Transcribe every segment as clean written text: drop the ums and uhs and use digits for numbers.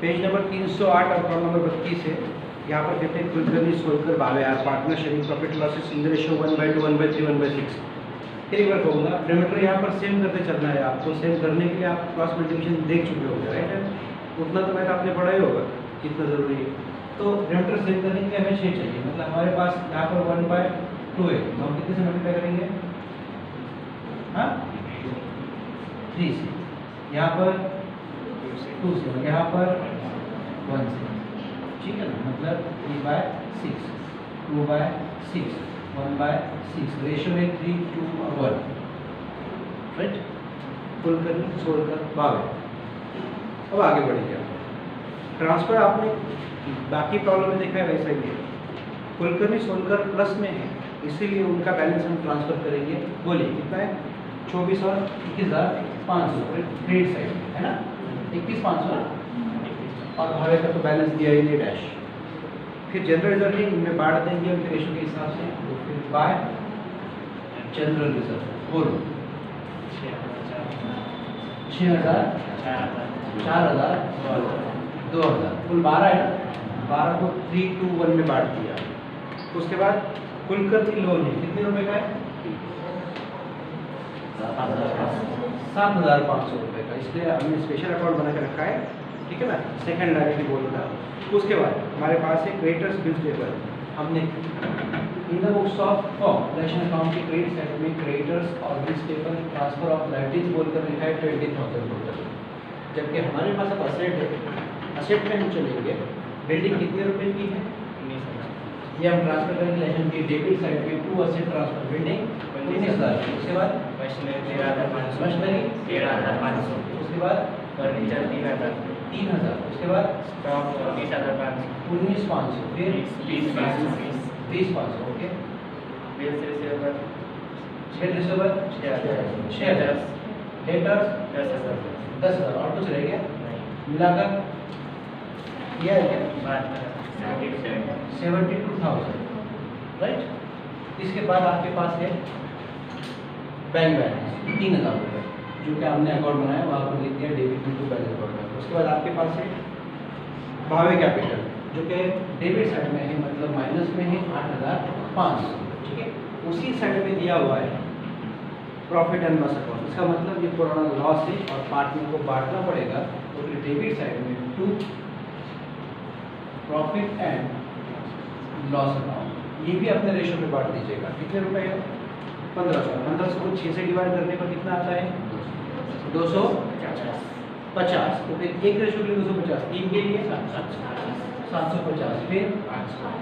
Page number 308 और column number 32 है। यहाँ पर कहते हैं Kulkarni Solkar Bhave are partner sharing profit losses in the ratio 1/2 1/3 1/6। फिर एक बार कहूँगा डेबिटर यहाँ पर सेम करते चलना है आपको। सेम करने के लिए आप क्रॉस मल्टीप्लिकेशन देख चुके होंगे, राइट है, उतना तो मैंने आपने पढ़ा ही होगा कितना ज़रूरी है। तो डेबिटर सेम करने के लिए हमें 6 चाहिए, मतलब हमारे पास यहाँ पर 1/2 है, तो हम कितने से मल्टीप्लाई करेंगे? हाँ 3 से, यहाँ पर 2 से, यहाँ पर 1 से, ठीक है ना, मतलब 3/6 2/6 1/6 रेशियो में 3 to 1, राइट। कुलकर्णी सोलकर भावे। अब आगे बढ़ेंगे। ट्रांसफर आपने बाकी प्रॉब्लम में देखा है वैसा ही है। कुलकर्णी सोलकर प्लस में है, इसीलिए उनका बैलेंस हम ट्रांसफर करेंगे। बोलिए कितना है? 24 और 21,500 क्रेडिट साइड है ना, 21,500 और भावे का तो बैलेंस दिया ही नहीं डैश। फिर जनरल रिजर्व इनमें बांट देंगे उनके रेशो के हिसाब से, तो फिर बाय जनरल रिजर्व बोलो 6,000 4,000 2,000 कुल 12 है ना, 12 को 3 to 1 में बांट दिया। उसके बाद कुलकर्णी लोन है, कितने रुपए का है? 7,500 रुपये का, इसलिए हमने स्पेशल अकाउंट बना के रखा है, ठीक है ना, सेकंड लाइबिलिटी बोलता है। उसके बाद हमारे पास है क्रेडिटर्स बिल्स पेपर। हमने in the books of collection account के क्रेडिट साइड में क्रेडिटर्स और bills payable transfer of liabilities बोलकर लिखा है 20,000 टोटल। जबकि हमारे पास अब असेट है, असेट में हम चलेंगे। बिल्डिंग कितने रुपए की है? 19,000। ये हम ट्रांसफर करेंगे लेकिन की डेबिट साइड में 2 असेट ट्रांसफर। बिल्डिंग 19,000। उसके बाद मशीनरी 13,500। उसके बाद फर्नीचर 3,000। उसके बाद स्टॉक 19,500। फिर 20,500। ओके। Bills receivable 6,000। डेटर्स 10,000 और कुछ रह गया मिलाकर यह है क्या? 72,000, राइट। इसके बाद आपके पास है बैंक बैलेंस 3,000 रुपये, जो कि हमने अकाउंट बनाया वहाँ पर लिख दिया डेबिट टू बैलेंस अकाउंट। उसके बाद आपके पास है भावे कैपिटल, जो कि डेबिट साइड में है, मतलब माइनस में है 8,500, ठीक है। उसी साइड में दिया हुआ है प्रॉफिट एंड लॉस अकाउंट। इसका मतलब ये पुराना लॉस है और पार्टनर को बांटना पड़ेगा, तो फिर डेबिट साइड में 2 प्रॉफिट एंड लॉस अकाउंट। ये भी अपने रेशो में बांट दीजिएगा। कितने रुपए है? 1,500। 1,500 को 6 से डिवाइड करने पर कितना आता है? 250। तो फिर एक रेशो के लिए 250, 3 के लिए 750, फिर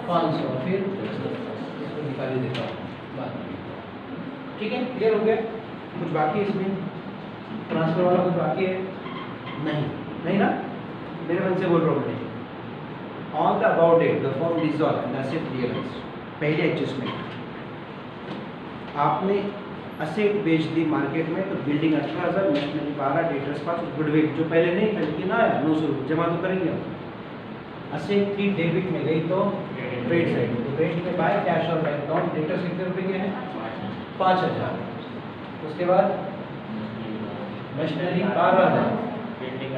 500, फिर इसको निकाल देता हूँ, ठीक है। क्लियर हो गया? कुछ बाकी है इसमें? ट्रांसफर वाला कुछ बाकी है? नहीं ना, मेरे मन से बोल रहा हूँ। On the about date the firm dissolve and asset realized. पहले एडजस्टमेंट, आपने असेट बेच दी मार्केट में, तो बिल्डिंग 18,000, मशीनरी 12, डेटर्स 5, गुडविल जो पहले नहीं था लेकिन आया 900 रुपये जमा तो करेंगे हम। असेट की डेबिट में गई तो क्रेडिट साइड में, तो क्रेडिट में बाय कैश और बैंक अकाउंट। डेटर्स कितने रुपये के हैं? 5,000। उसके बाद मशीनरी 12,000, बिल्डिंग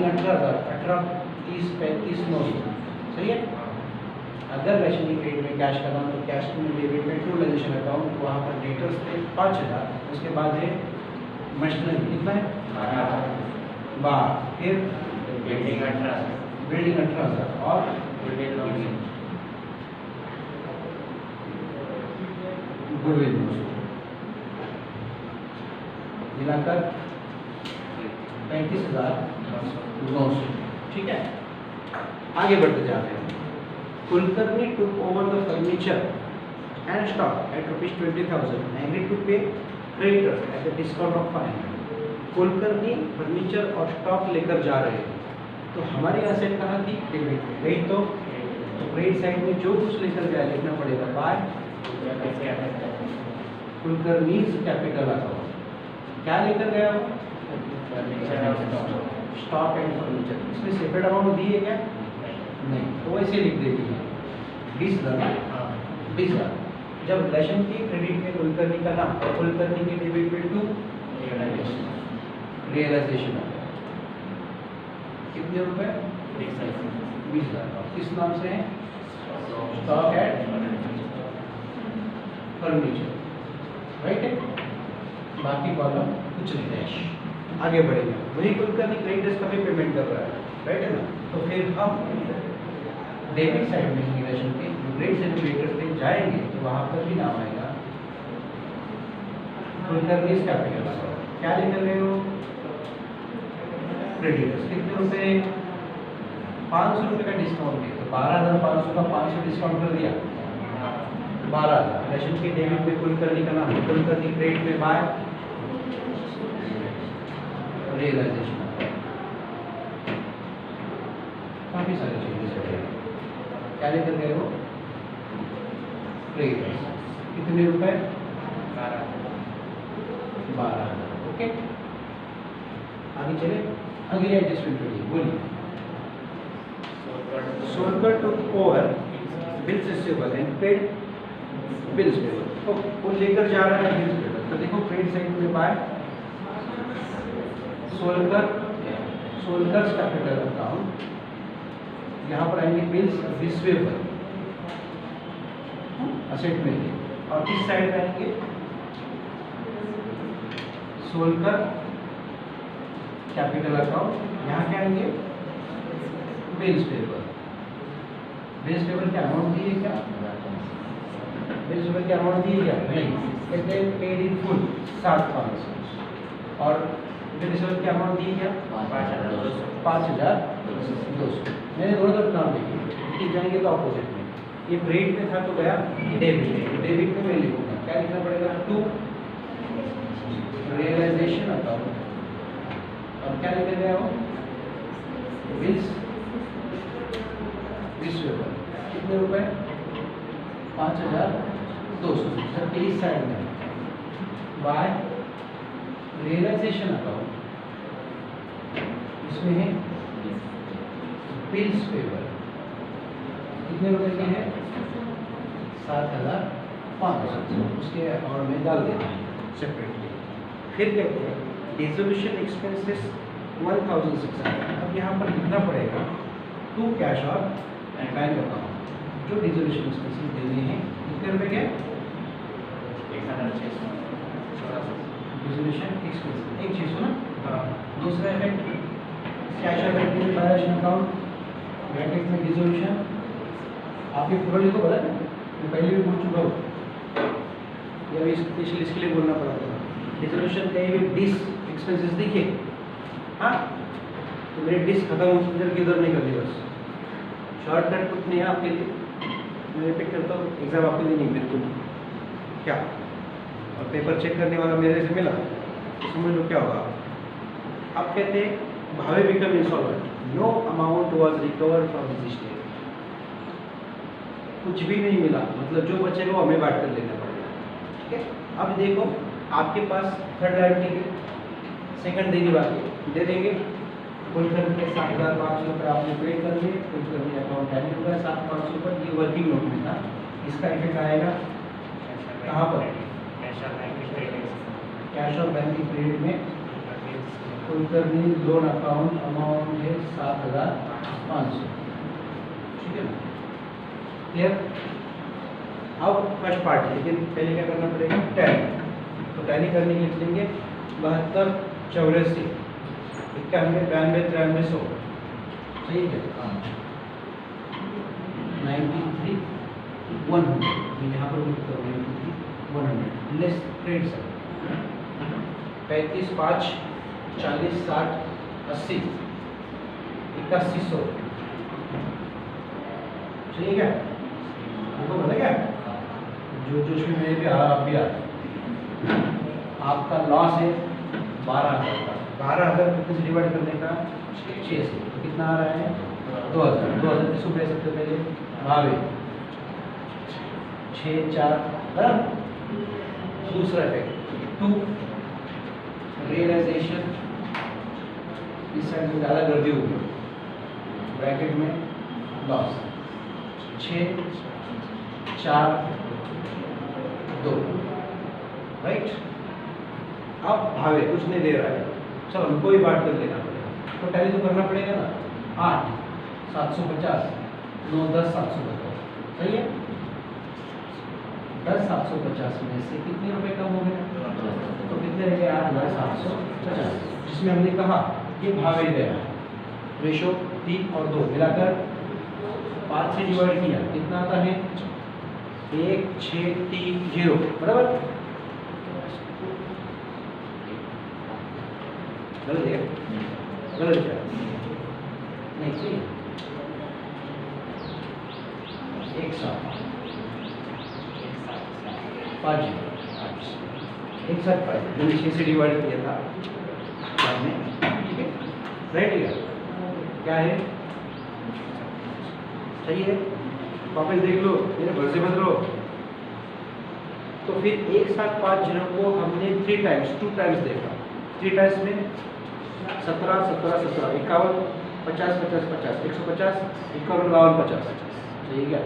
18,000, 18, 30, 35, 900, सही है। अगर मशीनरी क्रेडिट में कैश करना तो कैश में डेबिट में टू लेजेशन अकाउंट, वहाँ पर डेटर्स थे 5,000। उसके बाद है मशीनरी कितना है? 12, फिर बिल्डिंग 18,000 और गुडविल मिलाकर 35,900, ठीक है। आगे बढ़ते जाते हैं। Kulkarni took over the furniture and stock at ₹20,000 and agreed to pay creditors at a discount of 500। Kulkarni furniture और स्टॉक लेकर जा रहे हैं, तो हमारी असेट कहाँ थी? डेबिट में गई, तो क्रेडिट साइड में जो कुछ लेकर गया लिखना पड़ेगा बाय कुलकर्णीज कैपिटल अकाउंट। क्या लेकर गया वो? Stock and furniture. इसमें सेपरेट अमाउंट दी है क्या? नहीं, तो वैसे लिख देती है 20,000। जब रिलेशन की क्रेडिट में कुलकर्णी का नाम और कुलकर्णी की डेबिट में 2 रियलाइजेशन आ गया। कितने रुपए? 20,000। किस नाम से है? स्टॉक एट फर्नीचर, राइट है। बाकी कॉलम कुछ नहीं, डैश। आगे बढ़ेंगे, वही कुलकर्णी क्रेडिटर्स का भी पेमेंट कर रहा है, राइट है ना। तो फिर हम डेबिट साइड में लिक्विडेशन के ग्रेड से क्रेडिटर्स पे जाएंगे तो वहाँ पर भी नाम आएगा कुलकर्णी कैपिटल। क्या लिख रहे हो? क्रेडिटर्स। कितने रुपए? 500 रुपये का डिस्काउंट दिया, तो 12,500 का 500 डिस्काउंट कर दिया, 12,000। रेशन के डेबिट में कुलकर्णी का नाम, कुलकर्णी क्रेडिट में बाय रियलाइजेशन। काफी सारी चीजें हैं। क्या लेकर गए हो? क्रेडिटर्स। कितने रुपए? 12,000। ओके, आगे चले। अगली एडजस्टमेंट करिए, बोलिए। Solkar took over bills receivable and paid bills payable. तो वो लेकर जा रहा है बिल्स पेबल, तो देखो क्रेडिट साइड में बाय सोलकर कैपिटल अकाउंट, यहाँ पर आएंगे बिल्स रिसीवेबल असेट में, और इस साइड में आएंगे सोलकर कैपिटल अकाउंट, यहाँ क्या आएंगे? Bills payable. बिल्स पेबल क्या अमाउंट दी है? क्या बिल्स पेबल क्या अमाउंट दी है? क्या नहीं, कहते हैं पेड इन फुल 7,500, और बिल्स पेबल क्या अमाउंट दी है? क्या 5,200। मैंने दोनों तरफ नाम लिखी, जाएंगे तो ऑपोजिट में। ये क्रेडिट में था तो गया डेबिट में, डेबिट में मैं लिखूंगा क्या लिखना पड़ेगा? टू रियलाइजेशन अकाउंट, और क्या लिखा गया हो? Bills receivable. कितने रुपए? 5,200। सबके इस साइड में बाय रियलाइजेशन अकाउंट, इसमें है बिल्स पेबल। कितने रुपए की है? 7,500। उसके और में डाल देना है सेपरेटली। फिर कहते हैं डिसोल्यूशन एक्सपेंसेस 1,600। अब यहाँ पर लिखना पड़ेगा टू कैश और बैंक अकाउंट, जो डिसोल्यूशन एक्सपेंसेस देने हैं। कितने रुपए के? 1,600 डिसोल्यूशन एक्सपेंसेस। एक चीज़ सुना, दूसरा इफेक्ट कैश और बैंक बैलेंस अकाउंट ब्रैकेट में डिसोल्यूशन। आपके पूरा को पता है, मैं पहले भी बोल चुका हूँ, या अभी स्पेशली इसके लिए बोलना पड़ा था। डिसोल्यूशन कहीं भी डिस एक्सपेंसेस दिखे, हाँ, तो मेरी डिस खत्म उधर की उधर नहीं करनी, बस शॉर्टकट कुछ नहीं है आपके लिए। मैं रिपीट करता हूँ, एग्जाम आपके लिए नहीं, बिल्कुल क्या। और पेपर चेक करने वाला मेरे से मिला तो समझ लो क्या होगा। अब कहते हैं Bhave become insolvent, no amount was recovered from this state. कुछ भी नहीं मिला, मतलब जो बचेगा वो हमें बांट कर लेना पड़ेगा, ठीक है। अब देखो आपके पास थर्ड लायबिलिटी के सेकंड देनी बाकी, दे देंगे। कुलकर्णी के 7,500 रुपये आपने पे कर लिए, कुलकर्णी अकाउंट वैल्यू हुआ 7,500 पर, ये वर्किंग नोट में था। इसका इफेक्ट आएगा कहाँ पर? कैश और बैंक की क्रेडिट में कुलकर्णी लोन अकाउंट अमाउंट है 7,500, ठीक है ना, क्लियर। अब फर्स्ट पार्ट, लेकिन पहले क्या करना पड़ेगा? टैली। तो टैली करने के लिए लिखेंगे 72, 84, 91, 92, 93, 100, सही है। 93, 100, यहाँ पर 100 लेस ट्रेड सर 35, 5, 40, 60, 80, 8100, सही है। आपको पता क्या, जो जो इसमें मेरे भी आप भी आ, आपका लॉस है 12,000 का। 12,000 कितने से डिवाइड करने का? 6 से, तो कितना आ रहा है? 2,000। 2,000 किसको दे सकते हो? पहले भावे 6, 4 बराबर। दूसरा इफेक्ट 2 रियलाइजेशन, इस साइड में ज़्यादा गर्दी होगी, ब्रैकेट में लॉस 6, 4, 2, राइट। अब भावे कुछ नहीं दे रहा है, चलो हमको ही बांट कर लेना पड़ेगा। तो टैली तो करना पड़ेगा ना। 8 750 9 10 750 सही है। 10 750 में से कितने रुपए कम हो गए, तो कितने रह गए 8750, जिसमें हमने कहा ये भावे गया रेशो 3 और 2 मिलाकर 5 से डिवाइड किया, कितना आता है 1630 बराबर। गलत है, गलत है नहीं सही, एक साथ 5 एक साथ 5 मैंने 6 से डिवाइड किया था बाद में, ठीक है राइट है क्या है सही है। वापस देख लो, मेरे घर से मत लो। तो फिर एक साथ 5 जनों को हमने 2 टाइम्स देखा। 3 टाइम्स में 17 17 17 51 50 50 50 150 51 52 50 सही है।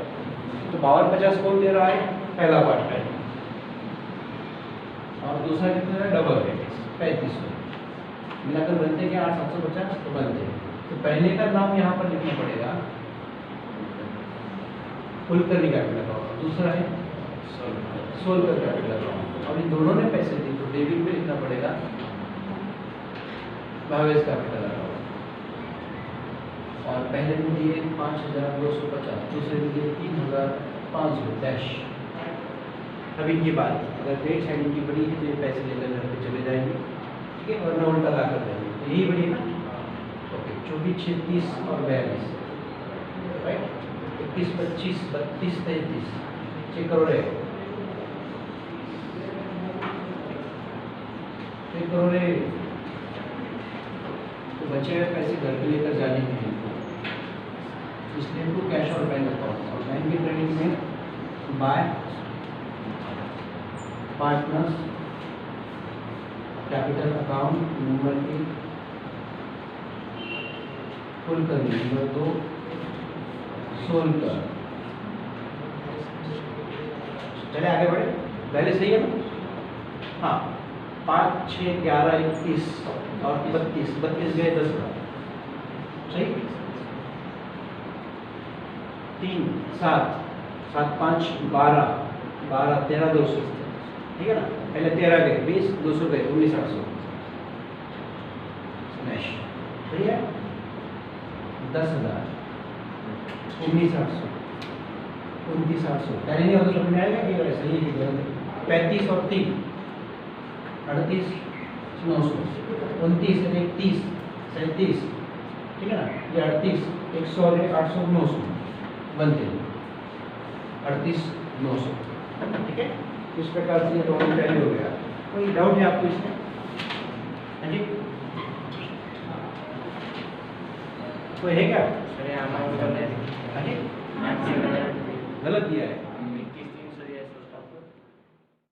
तो 52 50 कौन दे रहा है, पहला पार्ट है, और दूसरा कितना है डबल है 35 मिलाकर बनते क्या 8 750 तो बनते। तो पहले का नाम यहाँ पर लिखना पड़ेगा कुलकर्णी कैपिटल अकाउंट, दूसरा है सोलकर कैपिटल अकाउंट, और इन दोनों ने पैसे दिए तो डेबिट में लिखना पड़ेगा भावेश कैपिटल अकाउंट। और पहले में दिए 5250, दूसरे में दिए 3500 डैश। अब इनकी बात, अगर डेट साइड इनकी बड़ी है तो ये पैसे लेकर घर पे चले जाएंगे, ठीक है, वरना उल्टा ला कर जाएंगे, तो यही बड़ी ना। ओके 24 36 और 42 राइट, 21 25 32 33 चेक करो रे, चेक करो रे। तो बचे हुए पैसे घर पे लेकर जाने हैं, इसलिए टू कैश और बैंक अकाउंट, और बैंक के क्रेडिट में bye partners capital account number 1 Kulkarni, number 2 Solkar. चले आगे बढ़े, पहले सही है ना। हाँ 5 6 11 21 और 32 गए 10 सही। 3 7 7 5 12 12 13 200 ठीक है ना। पहले 13 गए 20 200 गए 19 800 सही है। 10,000 19 800 29 800 पहले नहीं होता समझ में आएगा कि सही है गलत है। 35 और 3 38 900 29 और 1 30 37 ठीक है ना। ये 38 100 और 800 900 बनते 38 900 ठीक है। इस प्रकार से दोनों पहले हो गया। कोई डाउट है आपको इसमें? हाँ जी कोई है क्या? हाँ जी गलत दिया है।